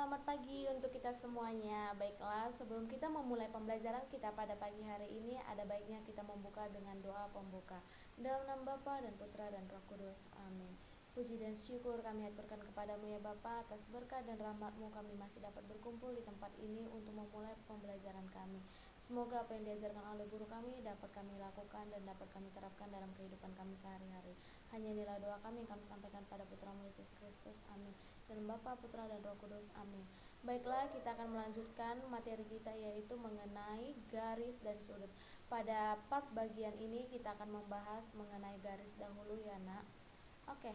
Selamat pagi untuk kita semuanya. Baiklah, sebelum kita memulai pembelajaran kita pada pagi hari ini, ada baiknya kita membuka dengan doa pembuka. Dalam nama Bapa dan Putra dan Roh Kudus. Amin. Puji dan syukur kami aturkan kepadamu ya Bapa, atas berkat dan rahmat-Mu kami masih dapat berkumpul di tempat ini untuk memulai pembelajaran kami. Semoga apa yang diajarkan oleh guru kami dapat kami lakukan dan dapat kami terapkan dalam kehidupan kami sehari-hari. Hanya inilah doa kami yang kami sampaikan pada Putra-Mu Yesus Kristus. Amin. Dan Bapa, Putra, dan Roh Kudus. Amin. Baiklah, kita akan melanjutkan materi kita, yaitu mengenai garis dan sudut. Pada part bagian ini kita akan membahas mengenai garis dahulu ya nak. Oke,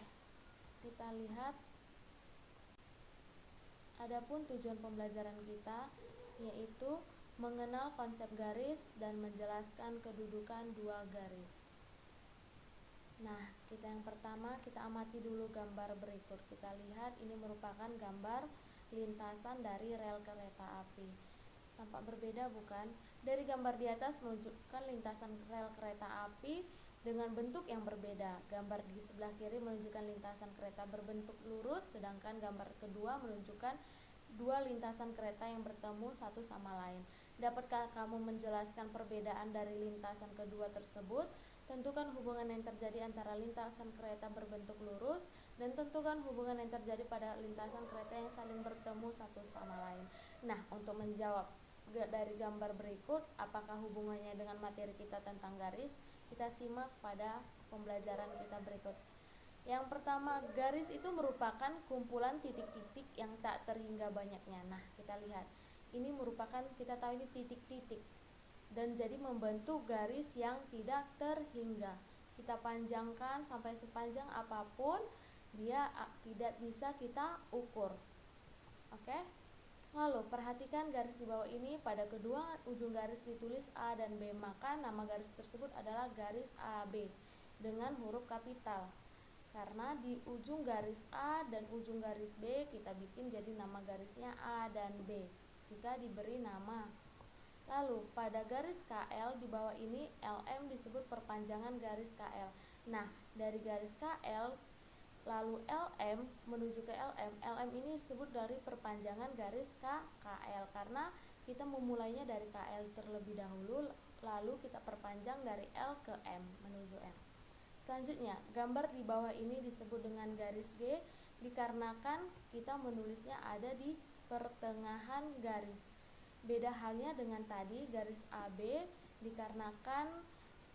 kita lihat. Adapun tujuan pembelajaran kita yaitu mengenal konsep garis dan menjelaskan kedudukan dua garis. Nah, yang pertama kita amati dulu gambar berikut. Kita lihat ini merupakan gambar lintasan dari rel kereta api. Tampak berbeda bukan? Dari gambar di atas menunjukkan lintasan rel kereta api dengan bentuk yang berbeda. Gambar di sebelah kiri menunjukkan lintasan kereta berbentuk lurus, sedangkan gambar kedua menunjukkan dua lintasan kereta yang bertemu satu sama lain. Dapatkah kamu menjelaskan perbedaan dari lintasan kedua tersebut? Tentukan hubungan yang terjadi antara lintasan kereta berbentuk lurus dan tentukan hubungan yang terjadi pada lintasan kereta yang saling bertemu satu sama lain. Nah, untuk menjawab dari gambar berikut, apakah hubungannya dengan materi kita tentang garis? Kita simak pada pembelajaran kita berikut. Yang pertama, garis itu merupakan kumpulan titik-titik yang tak terhingga banyaknya. Nah, kita lihat. Ini merupakan, kita tahu ini titik-titik. Dan jadi membentuk garis yang tidak terhingga. Kita panjangkan sampai sepanjang apapun, dia tidak bisa kita ukur. Oke? Lalu perhatikan garis di bawah ini. Pada kedua ujung garis ditulis A dan B, maka nama garis tersebut adalah garis AB dengan huruf kapital. Karena di ujung garis A dan ujung garis B kita bikin jadi nama garisnya A dan B jika diberi nama. Lalu pada garis KL di bawah ini LM disebut perpanjangan garis KL. Nah, dari garis KL lalu LM menuju ke LM. LM ini disebut dari perpanjangan garis KL karena kita memulainya dari KL terlebih dahulu, lalu kita perpanjang dari L ke M menuju M. Selanjutnya, gambar di bawah ini disebut dengan garis G dikarenakan kita menulisnya ada di pertengahan garis. Beda halnya dengan tadi garis AB dikarenakan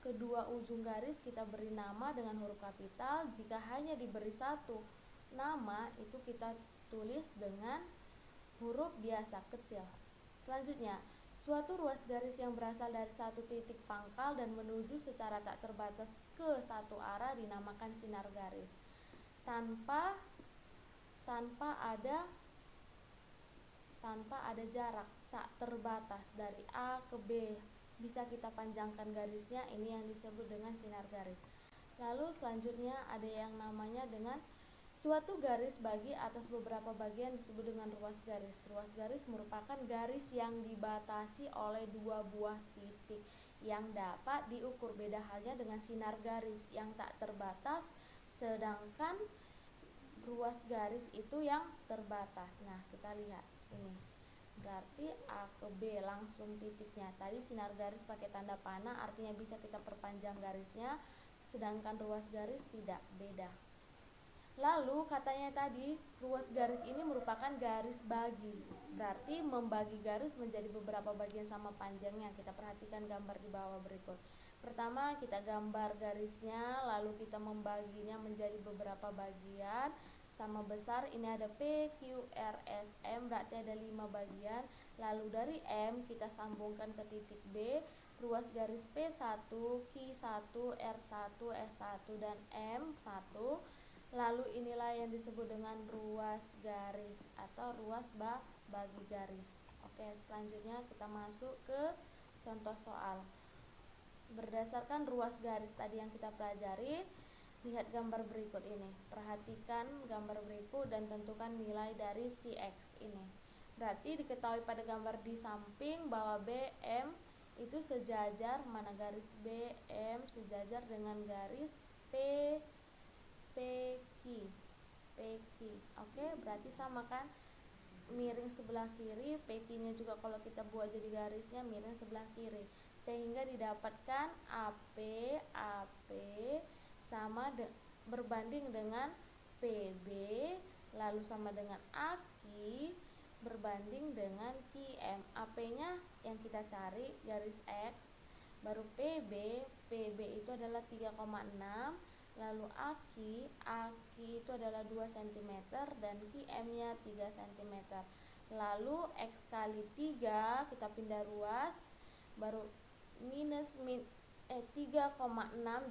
kedua ujung garis kita beri nama dengan huruf kapital. Jika hanya diberi satu nama, itu kita tulis dengan huruf biasa kecil. Selanjutnya, suatu ruas garis yang berasal dari satu titik pangkal dan menuju secara tak terbatas ke satu arah dinamakan sinar garis. Tanpa ada jarak tak terbatas dari A ke B, bisa kita panjangkan garisnya, ini yang disebut dengan sinar garis. Lalu selanjutnya ada yang namanya dengan suatu garis bagi atas beberapa bagian disebut dengan ruas garis. Ruas garis merupakan garis yang dibatasi oleh dua buah titik yang dapat diukur. Beda halnya dengan sinar garis yang tak terbatas, sedangkan ruas garis itu yang terbatas. Nah, kita lihat ini. Berarti A ke B langsung titiknya. Tadi sinar garis pakai tanda panah, artinya bisa kita perpanjang garisnya, sedangkan ruas garis tidak, beda. Lalu katanya tadi ruas garis ini merupakan garis bagi. Berarti membagi garis menjadi beberapa bagian sama panjangnya. Kita perhatikan gambar di bawah berikut. Pertama kita gambar garisnya, lalu kita membaginya menjadi beberapa bagian sama besar. Ini ada P, Q, R, S, M, berarti ada 5 bagian. Lalu dari M kita sambungkan ke titik B, ruas garis P1, Q1, R1, S1, dan M1. Lalu inilah yang disebut dengan ruas garis atau ruas bagi garis. Oke, selanjutnya kita masuk ke contoh soal. Berdasarkan ruas garis tadi yang kita pelajari, lihat gambar berikut ini. Perhatikan gambar berikut dan tentukan nilai dari si X ini. Berarti diketahui pada gambar di samping bahwa BM itu sejajar, mana garis BM sejajar dengan garis PQ. Oke, berarti sama kan? miring sebelah kiri, PT-nya juga kalau kita buat jadi garisnya miring sebelah kiri, sehingga didapatkan AP berbanding dengan PB, lalu sama dengan AQ berbanding dengan QM. AP-nya yang kita cari garis X, baru PB itu adalah 3,6, lalu AQ itu adalah 2 cm dan QM-nya 3 cm. Lalu X kali 3 kita pindah ruas, baru 3,6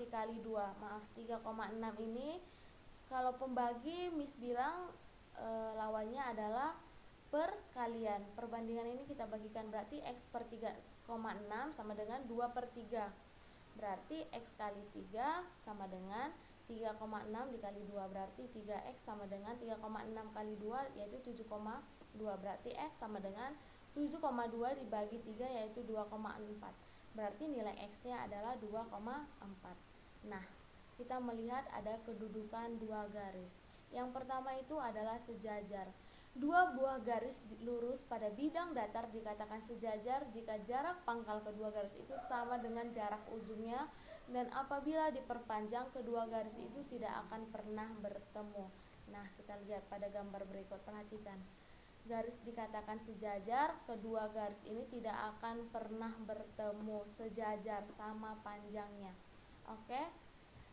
dikali 2. Maaf, 3,6 ini kalau pembagi Miss bilang lawannya adalah perkalian. Perbandingan ini kita bagikan, berarti X per 3,6 sama dengan 2/3. Berarti X kali 3 sama dengan 3,6 dikali 2, berarti 3X sama dengan 3,6 kali 2 yaitu 7,2. Berarti X sama dengan 7,2 dibagi 3 yaitu 2,4. Berarti nilai X-nya adalah 2,4. Nah, kita melihat ada kedudukan dua garis. Yang pertama itu adalah sejajar. Dua buah garis lurus pada bidang datar dikatakan sejajar jika jarak pangkal kedua garis itu sama dengan jarak ujungnya, dan apabila diperpanjang kedua garis itu tidak akan pernah bertemu. Nah, kita lihat pada gambar berikut, perhatikan. Garis dikatakan sejajar, kedua garis ini tidak akan pernah bertemu, sejajar, sama panjangnya. Oke?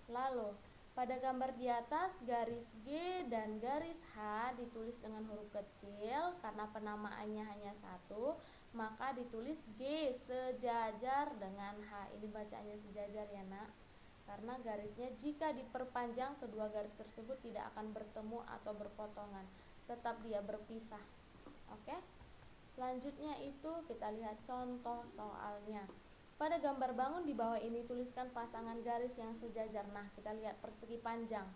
Lalu pada gambar di atas, garis G dan garis H ditulis dengan huruf kecil. Karena penamaannya hanya satu, maka ditulis G sejajar dengan H. Ini bacaannya sejajar ya nak, karena garisnya jika diperpanjang kedua garis tersebut tidak akan bertemu atau berpotongan, tetap dia berpisah. Oke? Selanjutnya itu kita lihat contoh soalnya. Pada gambar bangun di bawah ini tuliskan pasangan garis yang sejajar. Nah, kita lihat persegi panjang.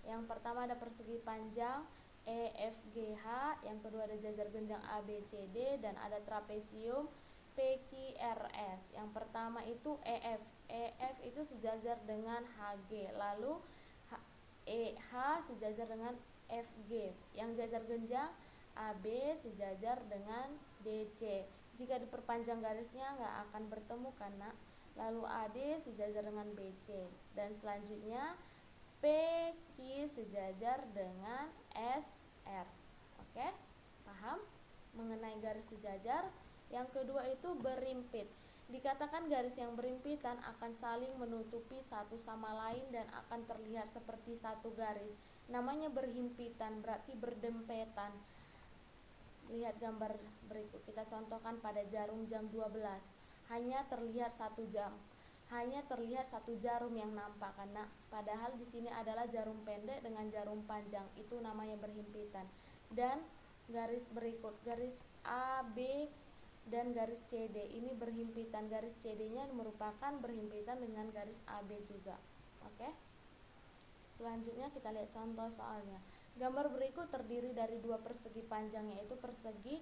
Yang pertama ada persegi panjang EFGH, yang kedua ada jajar genjang ABCD, dan ada trapesium PQRS. Yang pertama itu EF. EF itu sejajar dengan HG, lalu EH sejajar dengan FG. Yang jajar genjang AB sejajar dengan DC. Jika diperpanjang garisnya nggak akan bertemu karena. Lalu AD sejajar dengan BC, dan selanjutnya PQ sejajar dengan SR. Oke, paham mengenai garis sejajar? Yang kedua itu berimpit. Dikatakan garis yang berimpitan akan saling menutupi satu sama lain dan akan terlihat seperti satu garis. Namanya berhimpitan, berarti berdempetan. Lihat gambar berikut, kita contohkan pada jarum jam 12. Hanya terlihat satu jarum yang nampak, karena padahal di sini adalah jarum pendek dengan jarum panjang. Itu namanya berhimpitan. Dan garis berikut, garis AB dan garis CD ini berhimpitan. Garis CD-nya merupakan berhimpitan dengan garis AB juga. Oke? Selanjutnya kita lihat contoh soalnya. Gambar berikut terdiri dari dua persegi panjang, yaitu persegi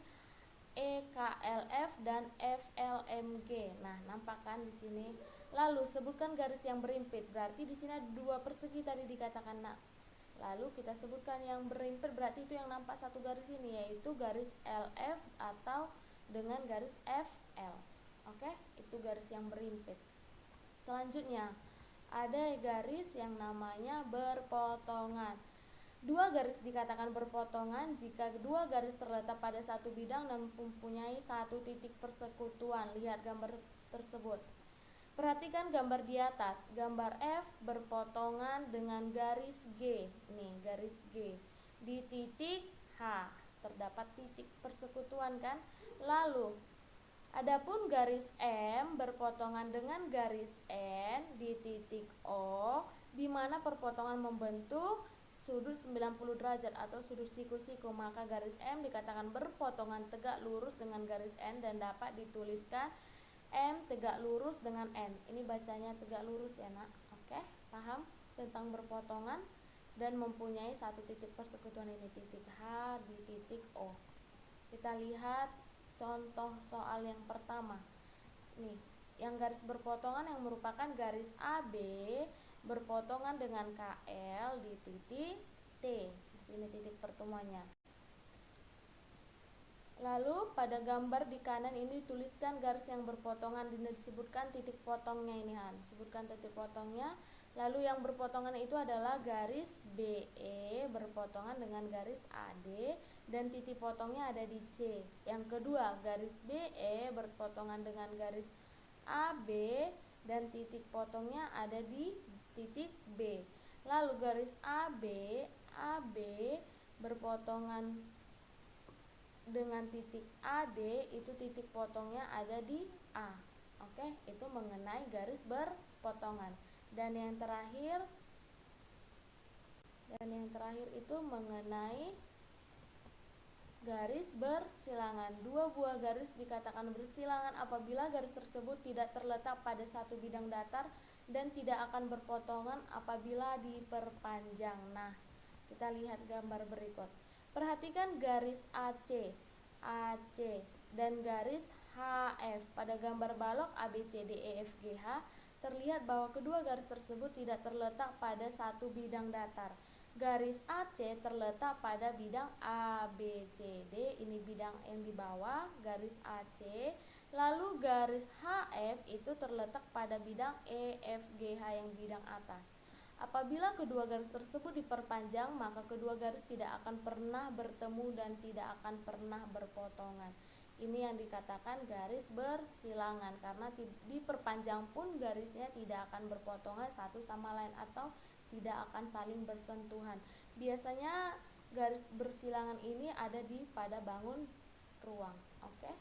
EKLF dan FLMG. Nah, nampak kan di sini? Lalu sebutkan garis yang berimpit. Berarti di sini ada dua persegi tadi dikatakan. Nah, lalu kita sebutkan yang berimpit, berarti itu yang nampak satu garis ini, yaitu garis LF atau dengan garis FL. Oke, itu garis yang berimpit. Selanjutnya ada garis yang namanya berpotongan. Dua garis dikatakan berpotongan jika dua garis terletak pada satu bidang dan mempunyai satu titik persekutuan. Lihat gambar tersebut. Perhatikan gambar di atas. Gambar F berpotongan dengan garis G. Nih, garis G. Di titik H terdapat titik persekutuan kan? Lalu adapun garis M berpotongan dengan garis N di titik O, di mana perpotongan membentuk sudut 90 derajat atau sudut siku-siku, maka garis M dikatakan berpotongan tegak lurus dengan garis N dan dapat dituliskan M tegak lurus dengan N. Ini bacanya tegak lurus ya nak. Oke, paham tentang berpotongan dan mempunyai satu titik persekutuan ini, titik H di titik O. Kita lihat contoh soal yang pertama. Nih, yang garis berpotongan yang merupakan garis AB berpotongan dengan KL di titik T. Di sini titik pertemuannya. Lalu pada gambar di kanan ini tuliskan garis yang berpotongan dan disebutkan titik potongnya ini Han. Sebutkan titik potongnya. Lalu yang berpotongan itu adalah garis BE berpotongan dengan garis AD dan titik potongnya ada di C. Yang kedua, garis BE berpotongan dengan garis AB dan titik potongnya ada di titik B. Lalu garis AB berpotongan dengan titik AD itu titik potongnya ada di A. Oke, itu mengenai garis berpotongan. Dan yang terakhir itu mengenai garis bersilangan. Dua buah garis dikatakan bersilangan apabila garis tersebut tidak terletak pada satu bidang datar dan tidak akan berpotongan apabila diperpanjang. Nah, kita lihat gambar berikut. Perhatikan garis AC dan garis HF. Pada gambar balok ABCDEFGH terlihat bahwa kedua garis tersebut tidak terletak pada satu bidang datar. Garis AC terletak pada bidang ABCD, ini bidang yang di bawah, garis AC. Lalu garis HF itu terletak pada bidang EFGH yang bidang atas. Apabila kedua garis tersebut diperpanjang, maka kedua garis tidak akan pernah bertemu dan tidak akan pernah berpotongan. Ini yang dikatakan garis bersilangan, karena diperpanjang pun garisnya tidak akan berpotongan satu sama lain atau tidak akan saling bersentuhan. Biasanya garis bersilangan ini ada pada bangun ruang. Oke?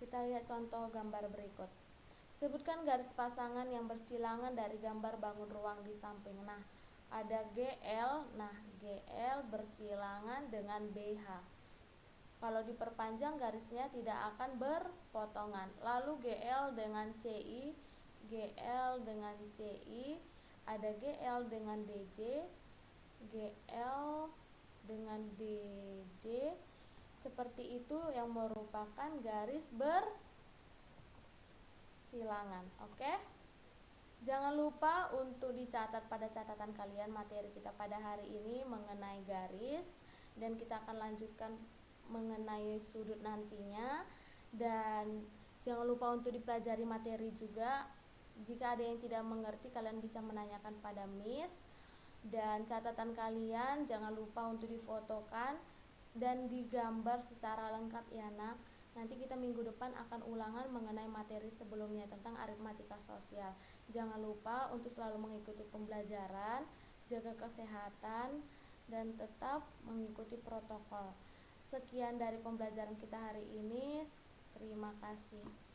Kita lihat contoh gambar berikut. Sebutkan garis pasangan yang bersilangan dari gambar bangun ruang di samping. Nah, ada GL. Nah, GL bersilangan dengan BH. Kalau diperpanjang garisnya tidak akan berpotongan. Lalu GL dengan CI, GL dengan CI, ada GL dengan DJ, GL dengan DJ. Seperti itu yang merupakan garis bersilangan. Oke? Jangan lupa untuk dicatat pada catatan kalian materi kita pada hari ini mengenai garis, dan kita akan lanjutkan mengenai sudut nantinya. Dan jangan lupa untuk dipelajari materi juga. Jika ada yang tidak mengerti, kalian bisa menanyakan pada Miss. Dan catatan kalian jangan lupa untuk difotokan dan digambar secara lengkap ya nak. Nanti kita minggu depan akan ulangan mengenai materi sebelumnya tentang aritmatika sosial. Jangan lupa untuk selalu mengikuti pembelajaran, jaga kesehatan, dan tetap mengikuti protokol. Sekian dari pembelajaran kita hari ini. Terima kasih.